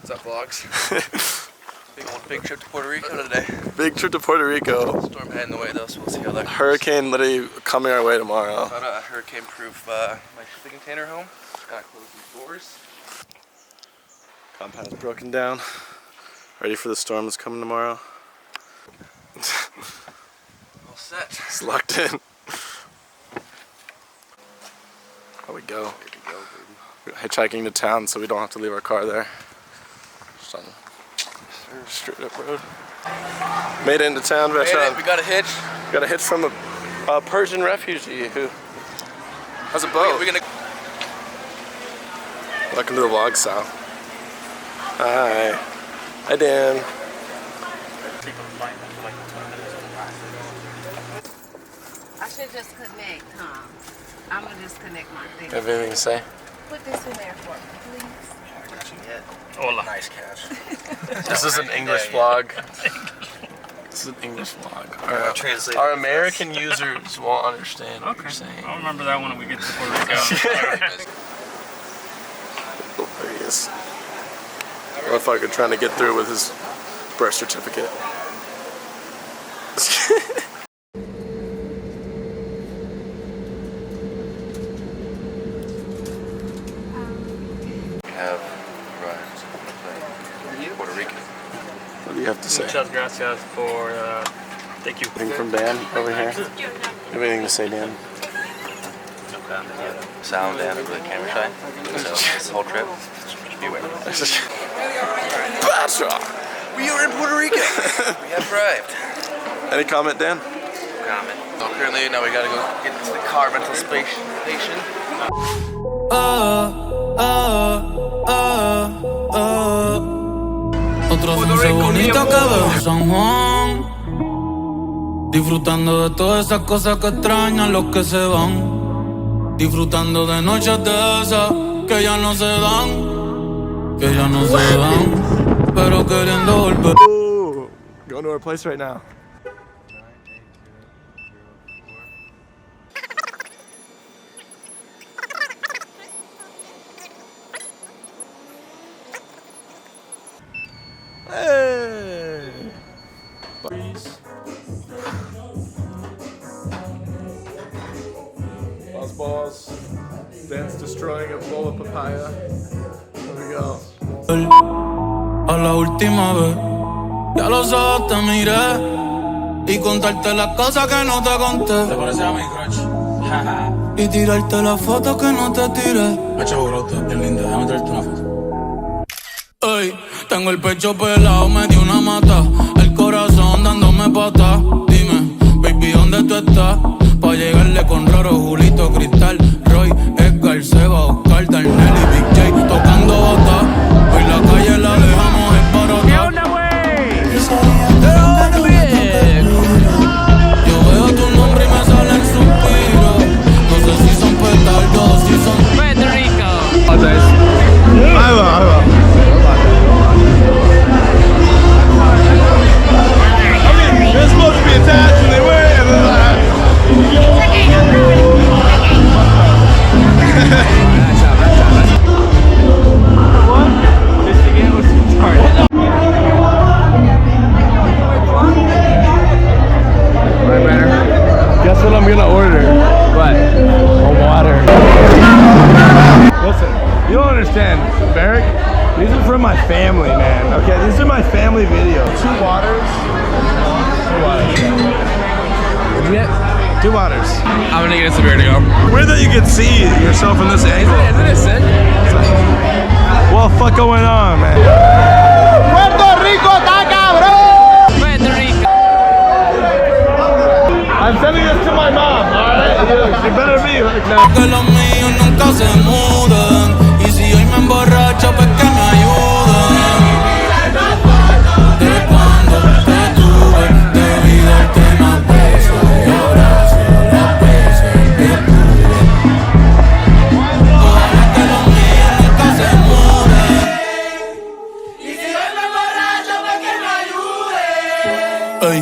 What's up, vlogs? Big trip to Puerto Rico today. Big trip to Puerto Rico. Storm heading the way though, so we'll see how that goes. Hurricane literally coming our way tomorrow. Got a hurricane-proof my shipping container home. Gotta close these doors. Compound's broken down. Ready for the storm that's coming tomorrow. All set. It's locked in. There we go. Here we go, baby. We're hitchhiking to town so we don't have to leave our car there. Just on straight up road. Made it into town, We Vashon. got a hitch. Got a hitch from a Persian refugee who has a boat. We're gonna. Welcome to the vlog, Sal. Hi. Hi, Dan. I should just connect, huh? I'm gonna just connect my thing. Have anything to say? Put this in there for me, please. Hola. Nice catch. This is an English vlog. This is an English vlog. Translate. Our American users won't understand what you're saying. I'll remember that when we get to Puerto Rico. There he is. Motherfucker trying to get through with his birth certificate. We have arrived in Puerto Rico. What do you have to say? Muchas gracias for, thank you. Anything from Dan over here? You have anything to say, Dan? Sound and really camera shy. So this whole trip, just be aware. We are in Puerto Rico. We have arrived. Any comment, Dan? Comment. So currently now we gotta go get to the car rental station. Otro sunset bonito que veo en San Juan, disfrutando de todas esas cosas que extrañan los que se van, disfrutando de noches de esas que ya no se dan, pero queriendo volver. Ooh, going to our place right now. Hey! Balls. Dan's destroying a bowl of papaya. There we go. A la última vez, ya los ojos te miré y contarte las cosas que no te conté. ¿Te parece a mi crush? Y tirarte las fotos que no te tiré. Pecho brote, bien linda, déjame traerte una foto. Ey, tengo el pecho pelado, me dio una mata, el corazón dándome patas. Dime, baby, ¿dónde tú estás? Pa' llegarle con Roro, Julito, Cristal, Roy, Edgar, Seba, Oscar, Darnell y Big J tocando bota. Hoy la calle la dejamos esparota. ¿Qué onda, güey? Yo veo tu nombre y me salen suspiros. No sé si son petardos, si son Puerto Rico. Ahí va. They're supposed to be attached and they were. Guess what I'm gonna order? What? A water. Listen, you don't understand, Barrick. These are from my family, man. Okay, these are my family videos. 2 waters. 2 waters. What'd you get? 2 waters. I'm gonna get us a beer to go. Weird that you can see yourself in this angle. Isn't it sick? What the fuck going on, man? Puerto Rico. I'm sending this to my mom, alright? You better be like now. que los míos nunca se muden. Y si hoy me emborracho, pues que me ayuden. De cuando te tuve, debí darte más besos y abrazos las veces que pude. Ojalá que los míos nunca se muden. Y si hoy me emborracho, pues que me ayuden. Ey,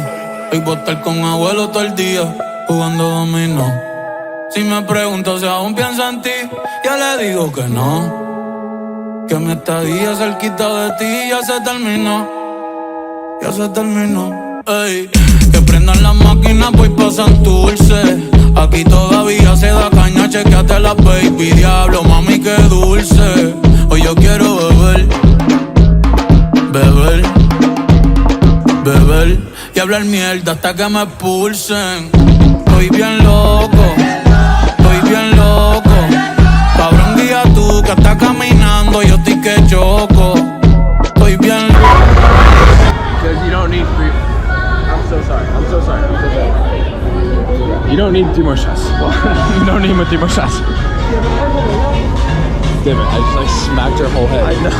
hoy voy a estar con abuelo todo el día, jugando dominó. Si me pregunto si aún pienso en ti, ya le digo que no. Que mi estadía cerquita de ti ya se terminó. Ya se terminó. Ey, que prendan las máquinas, voy pa' Santurce. Aquí todavía se da caña, chequeate la baby. Diablo, mami, qué dulce. Hoy yo quiero beber, beber, beber y hablar mierda hasta que me expulsen. Estoy bien loco, estoy bien loco. Cabrón, guía tú que estás caminando, yo estoy que choco. Estoy bien loco. Because you don't need three. I'm so sorry. I'm so sorry. I'm so sorry. You don't need 3 more shots. You don't need 3 more shots. Damn it! I just like smacked her whole head. I know.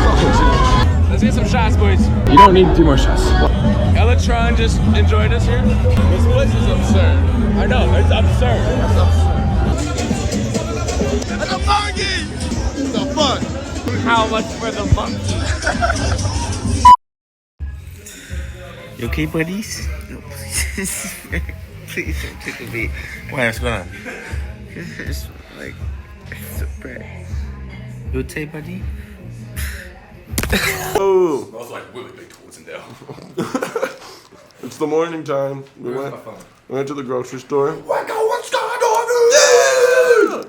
Let's get some shots, boys. You don't need 3 more shots. Electron just enjoyed us here. This place is absurd. I know, it's absurd. That's a monkey! The fuck? How much for the monkey? You okay, buddies? No, please. Please don't tickle me. Why? What's going on? It's like, it's so bad. You okay, buddy? Oh, Smells like really big towards in there. It's the morning time. We went to the grocery store. What's going on? Yeah!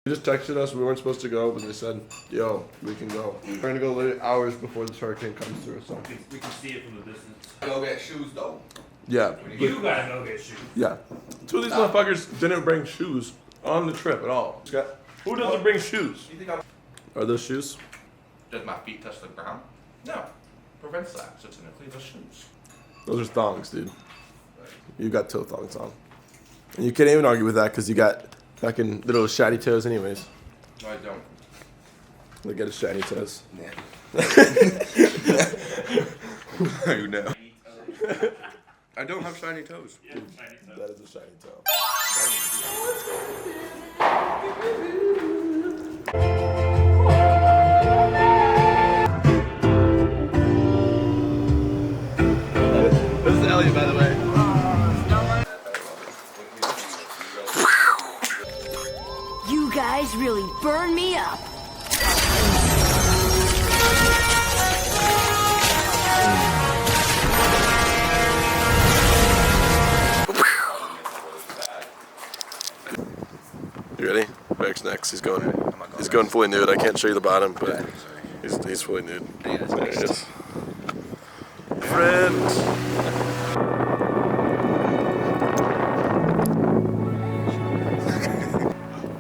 They just texted us. We weren't supposed to go, but they said, yo, we can go. We're gonna go literally hours before this hurricane comes through, so. We can see it from the distance. Go get shoes though. Yeah. You gotta go get shoes. Yeah. Two of these motherfuckers didn't bring shoes on the trip at all. Scott, who doesn't bring shoes? You think I'm... Are those shoes? Does my feet touch the ground? No. Prevents that. So technically those shoes. Those are thongs, dude. You got toe thongs on. And you can't even argue with that because you got fucking little shiny toes anyways. No, I don't. Look at his shiny toes. You know. I don't have shiny toes. That is a shiny toe. this is Elliot, by the way. You guys really burn me up. You ready? Eric's next. He's going fully nude. I can't show you the bottom, but he's fully nude. There he is. Friends.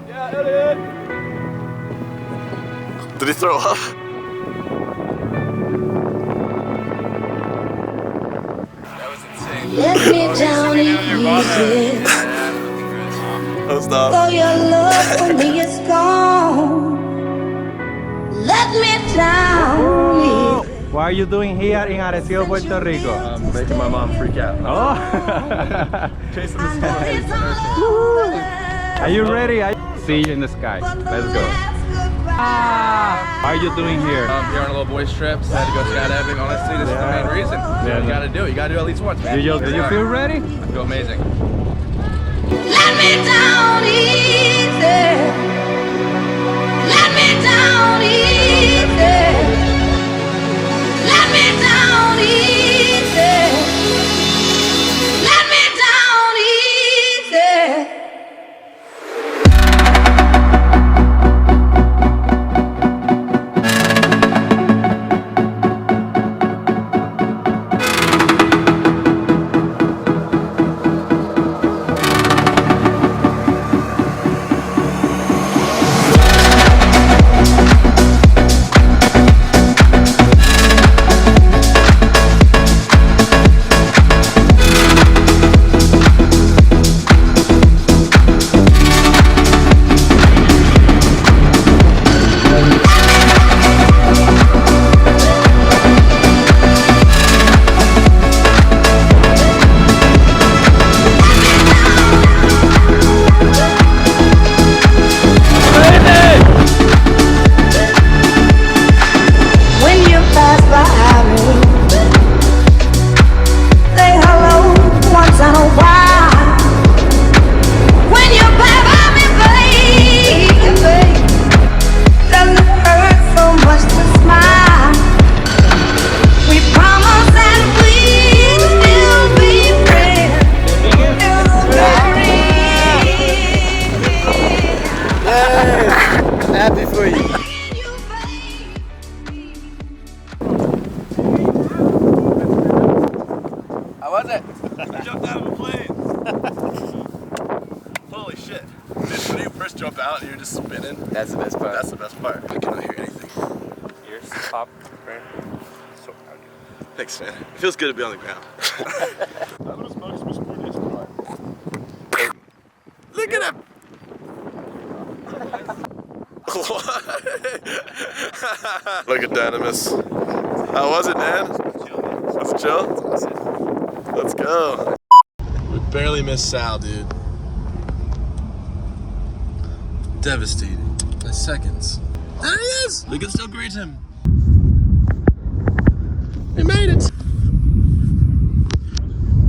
Yeah, Elliot. Did he throw up? Let me down easy. Oh, stop. So your love for me is gone. Let me down easy. What are you doing here in Arecibo, Puerto Rico? I'm making my mom freak out. Oh! Chasing the It's sun. all over. Are you ready? See you in the sky. Let's go. What are you doing here? I'm here on a little boys trip. Decided to go skydiving. Honestly, this is the main reason. Yeah. You gotta do it. You gotta do it at least once, man. Do you feel ready? I feel amazing. Let me down easy. Let me down easy. Let me down easy. Let me down easy. jumped out of a plane. Holy shit. Dude, when you first jump out and you're just spinning. That's the best part. That's the best part. I cannot hear anything. Ears pop, right? So proud of you. Thanks, man. It feels good to be on the ground. Look at him! Look at Dynamis. How was it, man? That's chill? Let's go. We barely missed Sal, dude. Devastating. By seconds. There he is! We can still greet him. We made it!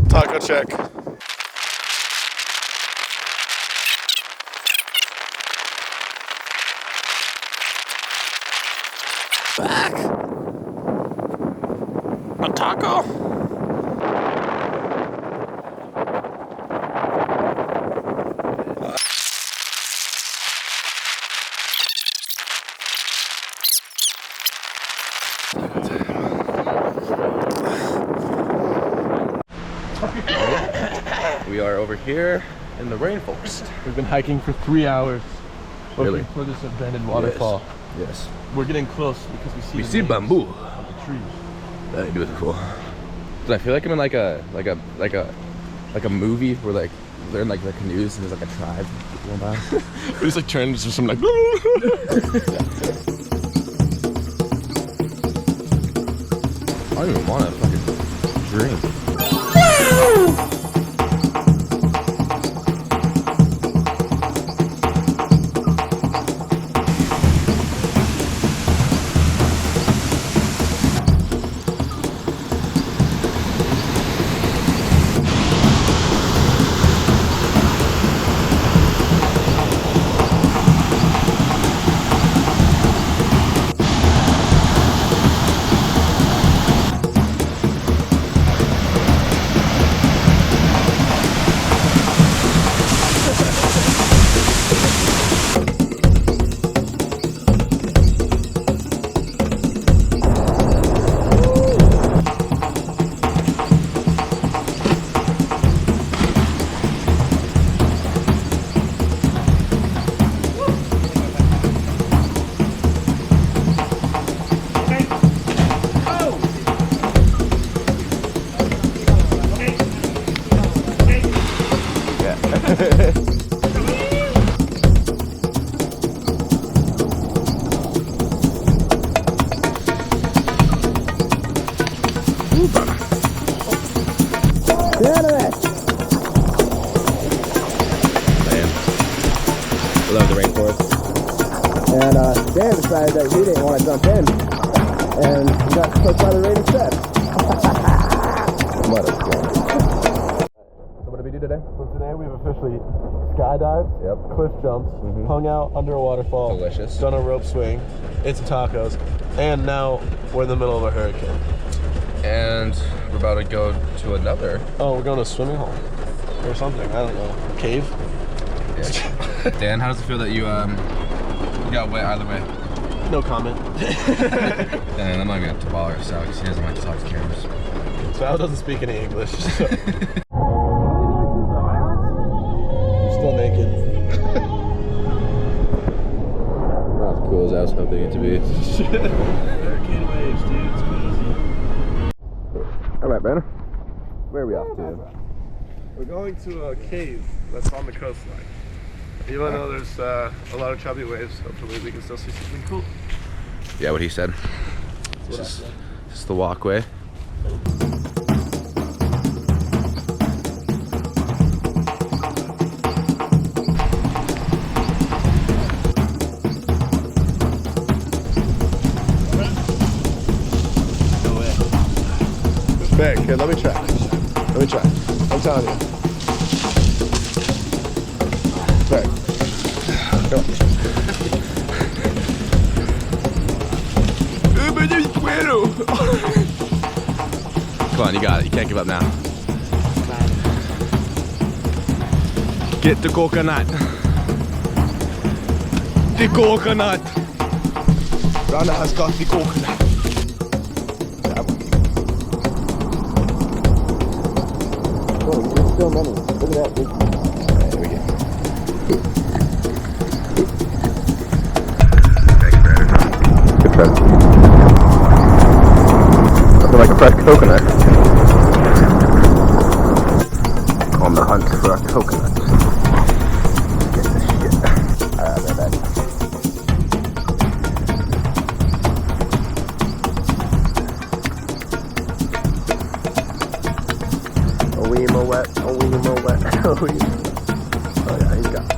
Taco check. Back. A taco? We are over here in the rainforest. We've been hiking for 3 hours. Really? Looking for this abandoned waterfall. Yes. We're getting close because we see the bamboo. names on the trees. Very beautiful. Dude, I feel like I'm in like a movie where like they're in like the canoes and there's like a tribe going by. We just like turn into some like. I don't even want to fucking drink. Love the rainforest. And Dan decided that he didn't want to jump in, and he got pushed by the rain instead. What a squad. So what did we do today? So today we've officially skydived, cliff jumped, hung out under a waterfall, Delicious. done a rope swing, ate some tacos, and now we're in the middle of a hurricane. And we're about to go to another. Oh, we're going to a swimming hole or something. I don't know. Cave. Yeah. Dan, how does it feel that you got wet either way? No comment. Dan, I'm not gonna have to bother Sal because he doesn't like to talk to cameras. Sal doesn't speak any English. So. You're still naked. Not as cool as I was hoping it to be. Hurricane waves, dude. It's crazy. All right, man. Where are we off to? We're going to a cave that's on the coastline. Even though there's a lot of chubby waves, hopefully we can still see something cool. Yeah, what he said. This is the walkway. Back here, let me try. Let me try. I'm telling you. Back. Go. Come on, you got it. You can't give up now. Get the coconut. The coconut. Rana has got the coconut. Oh, there's so many. Look at that. Alright, here we go. Good friend. Nothing like a fresh coconut. On the hunt for a coconut. Get this shit. Alright, right back. A wee mo wet, a wee mo wet, a wee. Oh yeah, he's got it.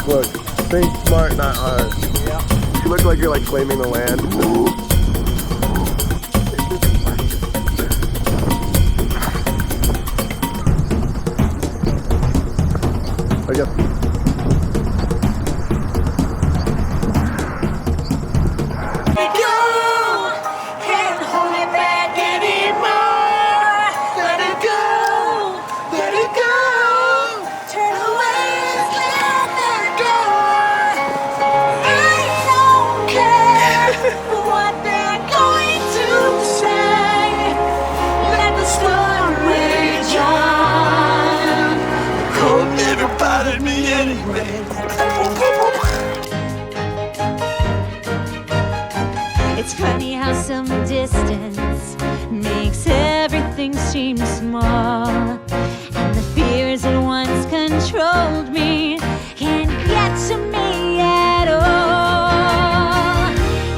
Look, think smart, not hard. Yeah. You look like you're like claiming the land. I guess. It's funny how some distance makes everything seem small, and the fears that once controlled me can't get to me at all.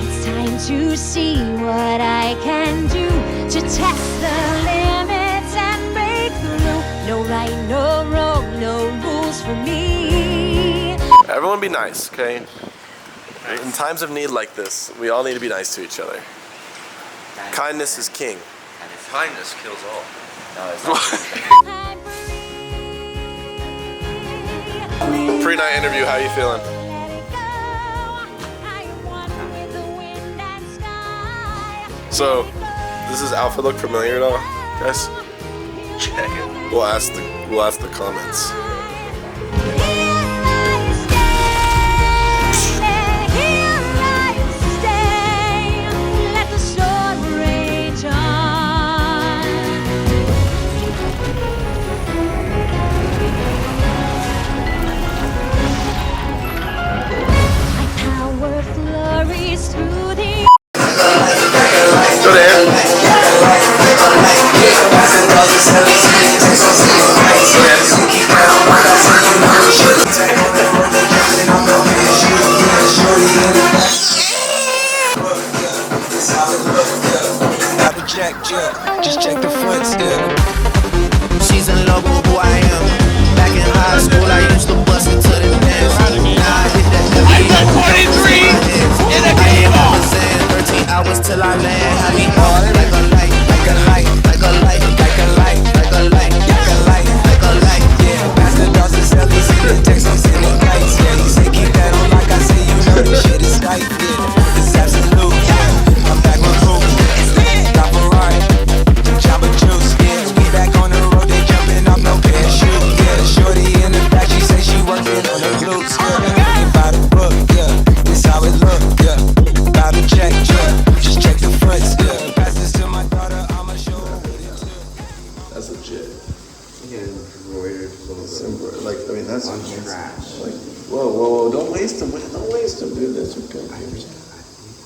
It's time to see what I can do to test the limits and break through. No right, no wrong, no rules for me. Everyone be nice, okay? In times of need like this, we all need to be nice to each other. Kindness is king. And if kindness kills all. Pre-night interview, how you feeling? So, does this outfit look familiar at all, guys? Check it. We'll ask the comments. Just check the fronts, yeah. She's in love with who I am. Back in high school, I used to bust into the dance. Now I hit that I got 23 in a game. I was in 13 hours till I land. Have me on like a light, like a light, like a light, like a light, like a light, like a light, like a light. Yeah, Master Dawson Sally sending texts, I'm sending kites. Yeah, he said keep that on like I say. You know this shit is tight. Yeah, it's absolute. Yeah, I'm back with proof. Got Ferrari. Jamba Juice, yeah, we back on the road, they jumping off no parachute, yeah, shorty in the back, she say she working on the glutes, yeah, ain't by the book, yeah, this how it look, yeah, about to check, yeah, just check the fronts, yeah, pass this to my daughter, I'ma show her what it took. That's legit. Yeah, embroidered a little bit. Like, I mean, that's on trash. Like, whoa, don't waste them, don't waste them, dude, that's okay. I think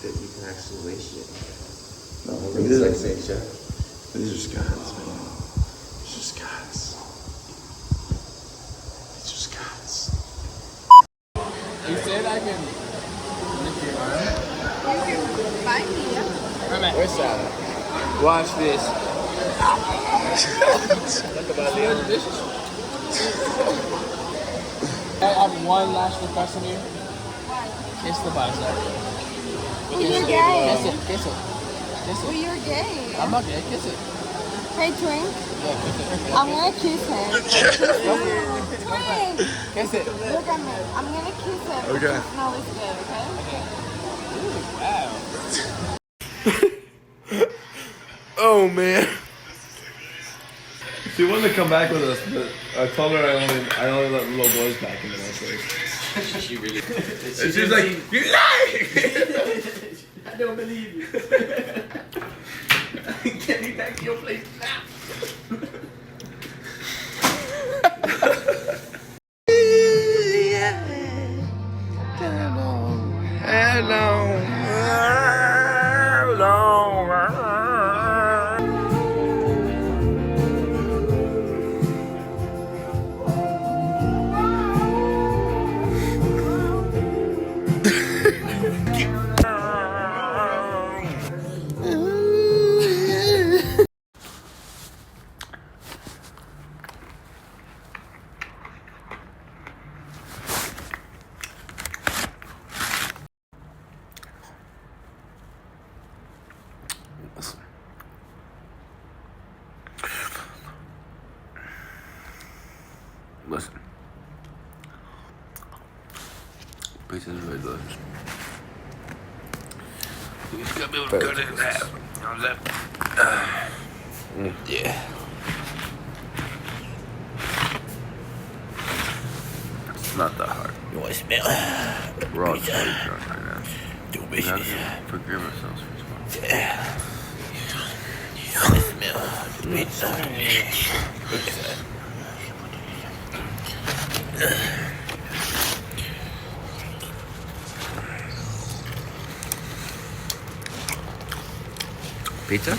that you can actually waste it. No, It's like St. Jeff. These are Scots, man. These are Scots. These are Scots. You said I can lift your arm? You can find me. Where's that? Watch this. Talk about the other dishes. I have one last request from you. Kiss the bicep. Well, you're gay. Kiss it, kiss it. Kiss Well, it. you're gay. I'm not gay, kiss it. Hey, Twink. Yeah, kiss it. I'm gonna kiss him. Twink. Kiss it. Look at me. I'm gonna kiss him. Okay. Smell is good, okay? Wow. Oh man. She wanted to come back with us, but I told her I only let little boys back into my place. She really. And she was like, "You're lying!" I don't believe you. Get me back to your place now. Listen. Pizza's really delicious. You just gotta be able to cut it in half. How's that? Yeah. It's not that hard. You want to smell? We're all totally drunk right now. We have to forgive ourselves for this one. Yeah. You want to smell the pizza? Pizza?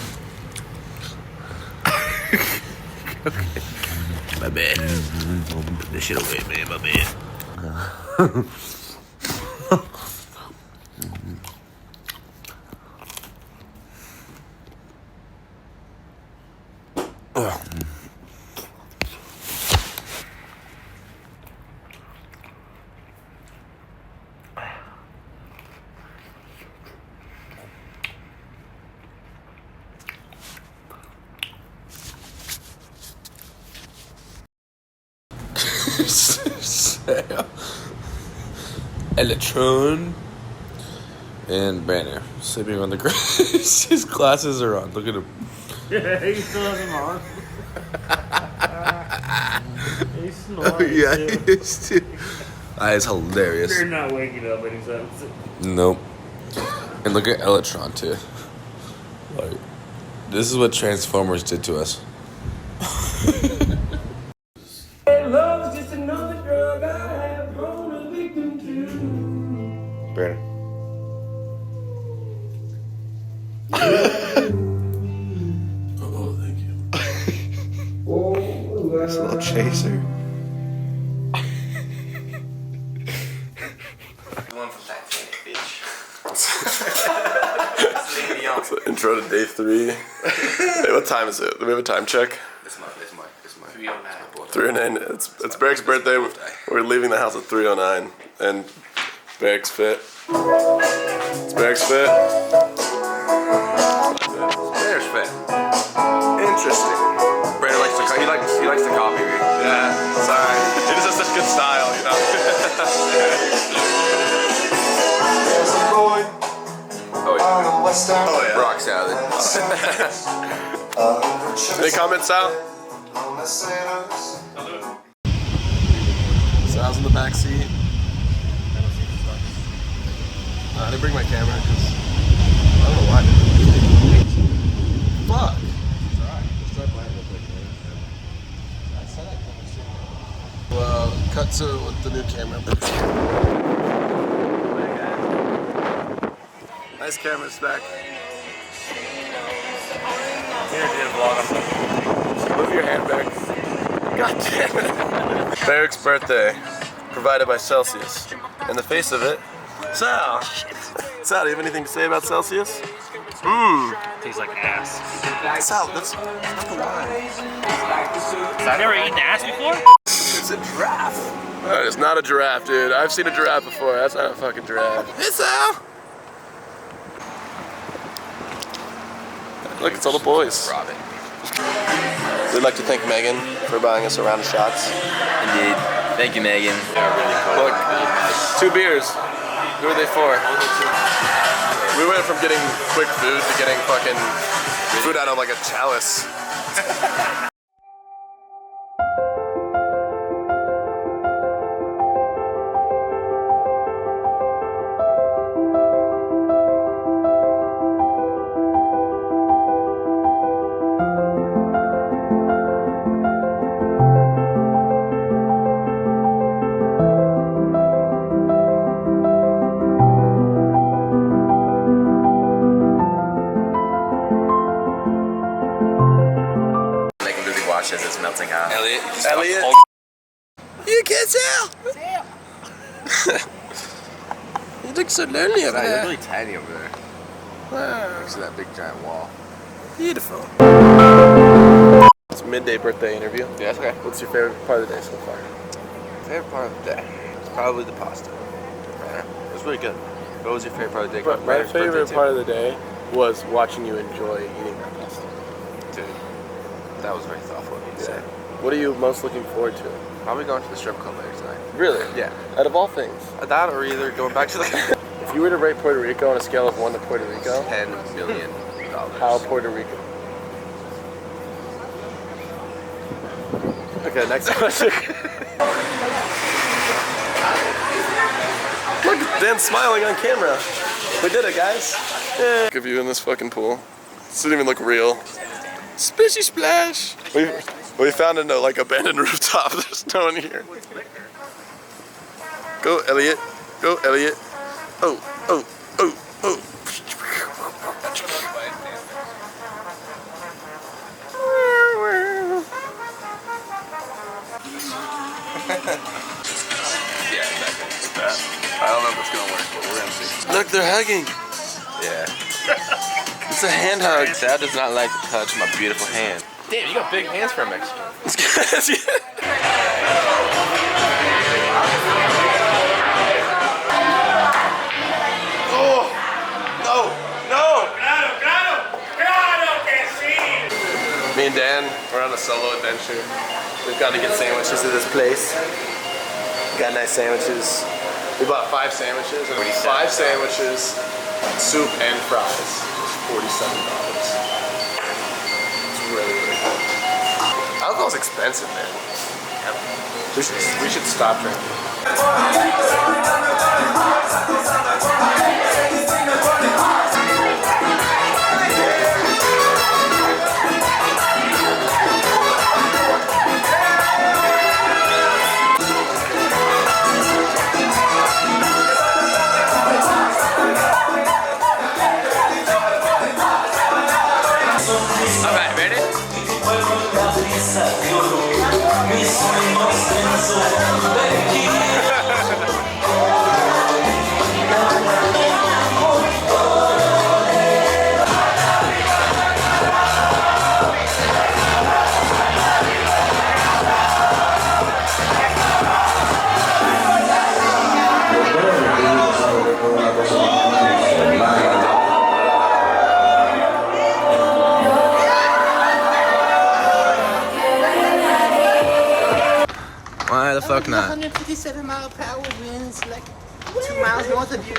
Okay. My bad. Put this shit away, man. My bad. Electron and Banner sleeping on the grass. His glasses are on. Look at him. Yeah, he still has them on. He's snoring. Oh, yeah, he is too. That is hilarious. You're not waking up anytime soon. Nope. And look at Electron too. Like, this is what Transformers did to us. Love's just another drug I have grown a victim to. Banner. Oh, thank you. Nice little chaser. One from Titanic, bitch. So, intro to day 3. Hey, what time is it? Do we have a time check? This month. 3:09. 3:09. It's Barrick's birthday. We're leaving the house at 3:09, and Barrick's fit. It's Barrick's fit. There's fit. Interesting. Brandon likes to he likes to copy me. Yeah, sorry. He just has such good style, you know. Oh yeah. Rock salad. Any comments, Sal? Sal's in the back seat. I didn't bring my camera because I don't know why. Fuck. Well, cut to with the new camera. Nice camera's back. Here, did a vlog. Move your hand back. God damn it. Barrick's birthday, provided by Celsius. In the face of it, Sal. Sal, do you have anything to say about Celsius? Tastes like ass. Sal, that's not the line. I've never eaten ass before? It's a giraffe. No, it's not a giraffe, dude. I've seen a giraffe before. That's not a fucking giraffe. Hey, Sal. Look, it's all the boys. Robin. We'd like to thank Megan for buying us a round of shots. Indeed. Thank you, Megan. Look, 2 beers. Who are they for? We went from getting quick food to getting fucking food out of like a chalice. watch as it's melting out. Elliot. Elliot. You can't tell. You look so lonely over You're there. really tiny over there. Wow. Next to that big giant wall. Beautiful. It's midday birthday interview. Yeah, that's okay. What's your favorite part of the day so far? Favorite part of the day? It's probably the pasta. It was really good. What was your favorite part of the day? But my Brandon's birthday, favorite too. part of the day was watching you enjoy eating that pasta. Dude, that was very thoughtful of you to say. What are you most looking forward to? Probably going to the strip club later tonight. Really? Yeah. Out of all things. That or either going back to the If you were to rate Puerto Rico on a scale of 1 to Puerto Rico, $10 million. how Puerto Rico? Okay, next question. Look, Dan's smiling on camera. We did it, guys. Yeah. Look at you in this fucking pool. This doesn't even look real. Splishy splash. We found a like abandoned rooftop. There's no one here. Go, Elliot. Go, Elliot. Oh, oh, oh, oh. Yeah, exactly. It's bad. I don't know if it's gonna work, but we're gonna see. Look, they're hugging. Yeah. It's a hand hug. Dad does not like to touch my beautiful hand. Damn, you got big hands for a Mexican. Oh, no, no. Me and Dan, we're on a solo adventure. We've got to get sandwiches at this place. Got nice sandwiches. We bought 5 sandwiches, and 5 sandwiches, soup and fries. $47. It's really, really good. Alcohol's expensive, man. We should stop drinking. Alright, ready? Why the fuck not? 157-mile-per-hour winds, like 2 miles north of you.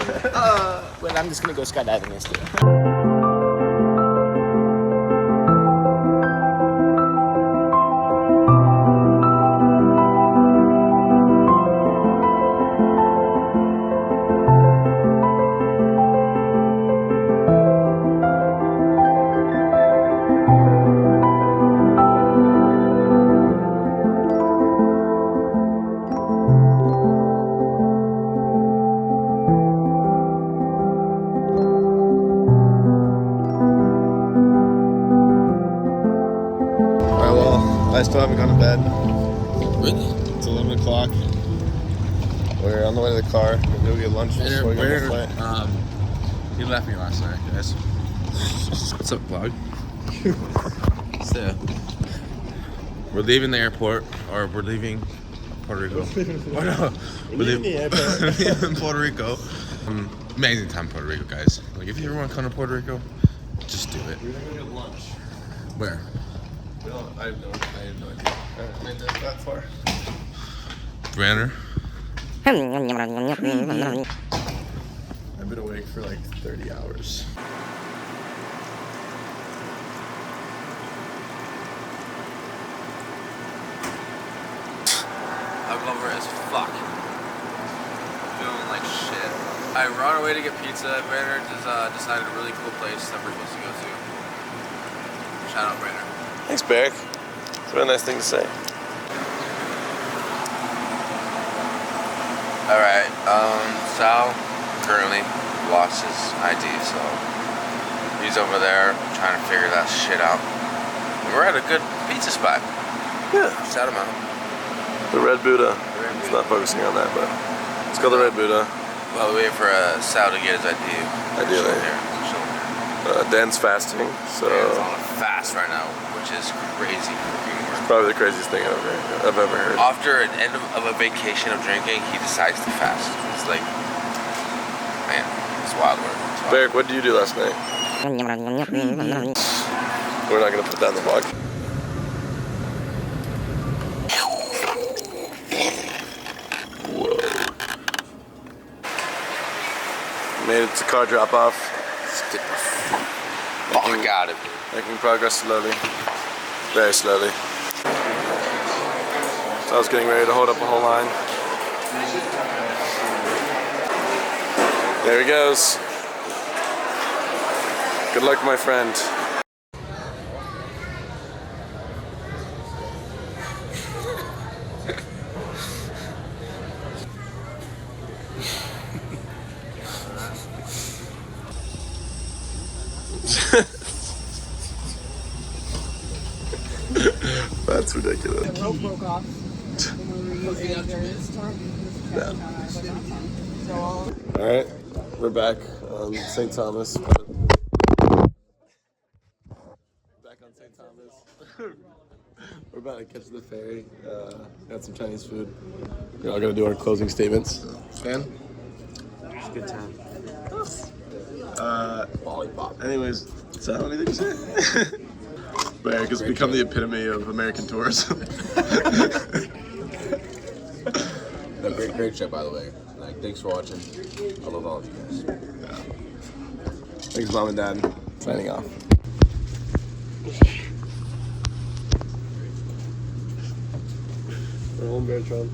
Well, I'm just gonna go skydiving instead. I still haven't gone to bed. Really? It's 11 o'clock. We're on the way to the car. We're gonna get lunch before we go to the flight. You left me last night, guys. What's up, vlog? So, we're leaving the airport, or we're leaving Puerto Rico. Oh no, we're leaving the airport. Leaving Puerto Rico. Amazing time in Puerto Rico, guys. Like, if you ever want to come to Puerto Rico, just do it. We're gonna get lunch. Where? I have no idea. I mean, that far. Branner. I've been awake for like 30 hours. Hungover as fuck. Feeling like shit. I run away to get pizza. Brainerd just decided a really cool place that we're supposed to go to. Shout out Brainerd. Thanks, Barrick. It's a really nice thing to say. Alright, Sal currently lost his ID, so he's over there trying to figure that shit out. We We're at a good pizza spot. Yeah. Shout them out. The Red Buddha. It's not focusing on that, but it's called the Red Buddha. While we wait for Sal to get his ID. Ideally. Dan's fasting, so Dan's on a fast right now, which is crazy. it's probably the craziest thing I've ever heard. After an end of a vacation of drinking, he decides to fast. It's like, man, it's wild work. Barrick, what did you do last night? We're not gonna put that in the vlog. Whoa. Made it to car drop off. Oh, got it. Making progress slowly. Very slowly. So I was getting ready to hold up a whole line. There he goes. Good luck, my friend. That's ridiculous. The rope broke off. All right, we're back on St. Thomas. Back on St. Thomas. We're about to catch the ferry. Got some Chinese food. We're all gonna do our closing statements. Dan? It's a good time. Lollipop. Anyways, so anything to say? Barrick has become the epitome of American tourism. No, great trip, by the way. Like, thanks for watching. I love all of you guys. Yeah. Thanks, Mom and Dad. Signing off. We're home, Bertrand.